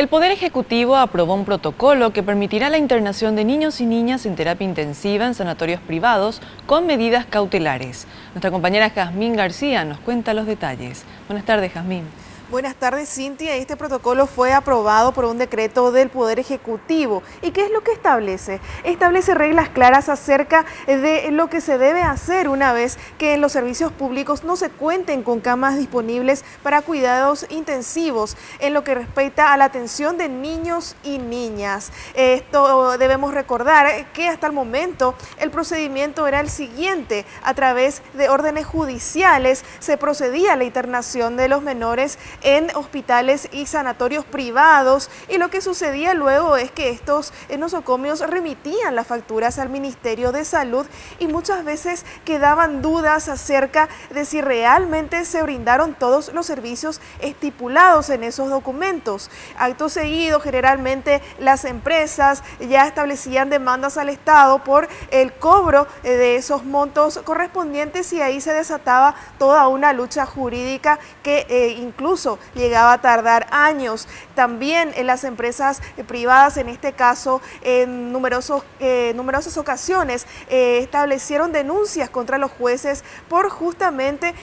El Poder Ejecutivo aprobó un protocolo que permitirá la internación de niños y niñas en terapia intensiva en sanatorios privados con medidas cautelares. Nuestra compañera Jazmín García nos cuenta los detalles. Buenas tardes, Jazmín. Buenas tardes, Cintia. Este protocolo fue aprobado por un decreto del Poder Ejecutivo. ¿Y qué es lo que establece? Establece reglas claras acerca de lo que se debe hacer una vez que en los servicios públicos no se cuenten con camas disponibles para cuidados intensivos en lo que respecta a la atención de niños y niñas. Esto debemos recordar que hasta el momento el procedimiento era el siguiente. A través de órdenes judiciales se procedía a la internación de los menores en hospitales y sanatorios privados, y lo que sucedía luego es que estos nosocomios remitían las facturas al Ministerio de Salud y muchas veces quedaban dudas acerca de si realmente se brindaron todos los servicios estipulados en esos documentos. Acto seguido, generalmente las empresas ya establecían demandas al Estado por el cobro de esos montos correspondientes, y ahí se desataba toda una lucha jurídica que incluso llegaba a tardar años. También en las empresas privadas, en este caso, en numerosas ocasiones establecieron denuncias contra los jueces por justamente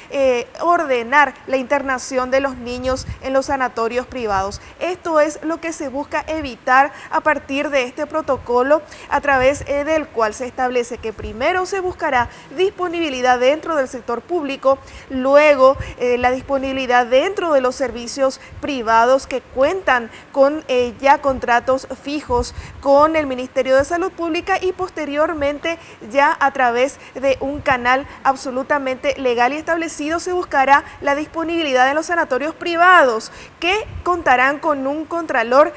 ordenar la internación de los niños en los sanatorios privados. Esto es lo que se busca evitar a partir de este protocolo, a través del cual se establece que primero se buscará disponibilidad dentro del sector público, luego la disponibilidad dentro de los servicios privados que cuentan con ya contratos fijos con el Ministerio de Salud Pública, y posteriormente ya a través de un canal absolutamente legal y establecido se buscará la disponibilidad de los sanatorios privados, que contarán con un contralor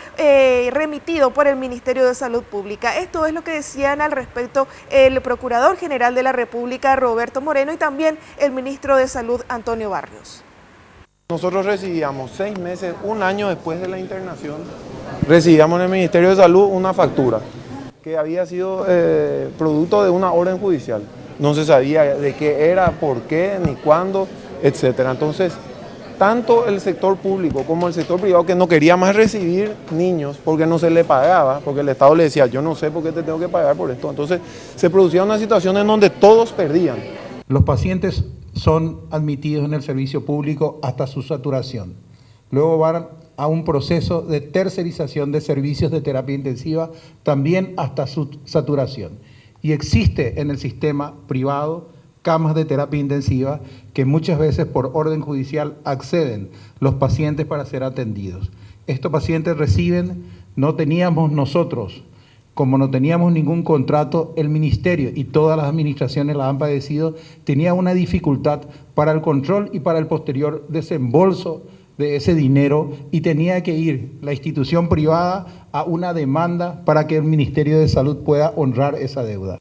remitido por el Ministerio de Salud Pública. Esto es lo que decían al respecto el Procurador General de la República, Roberto Moreno, y también el Ministro de Salud, Antonio Barrios. Nosotros recibíamos 6 meses, un año después de la internación, recibíamos en el Ministerio de Salud una factura que había sido producto de una orden judicial. No se sabía de qué era, por qué, ni cuándo, etcétera. Entonces, tanto el sector público como el sector privado, que no quería más recibir niños porque no se le pagaba, porque el Estado le decía, yo no sé por qué te tengo que pagar por esto. Entonces, se producía una situación en donde todos perdían. Los pacientes son admitidos en el servicio público hasta su saturación. Luego van a un proceso de tercerización de servicios de terapia intensiva, también hasta su saturación. Y existe en el sistema privado camas de terapia intensiva que muchas veces por orden judicial acceden los pacientes para ser atendidos. Estos pacientes reciben, no teníamos nosotros, como no teníamos ningún contrato, el Ministerio y todas las administraciones la han padecido, tenía una dificultad para el control y para el posterior desembolso de ese dinero, y tenía que ir la institución privada a una demanda para que el Ministerio de Salud pueda honrar esa deuda.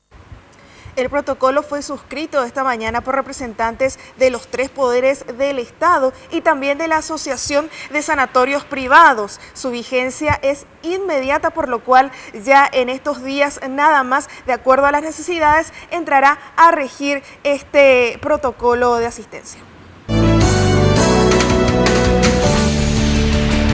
El protocolo fue suscrito esta mañana por representantes de los 3 poderes del Estado y también de la Asociación de Sanatorios Privados. Su vigencia es inmediata, por lo cual ya en estos días nada más, de acuerdo a las necesidades, entrará a regir este protocolo de asistencia.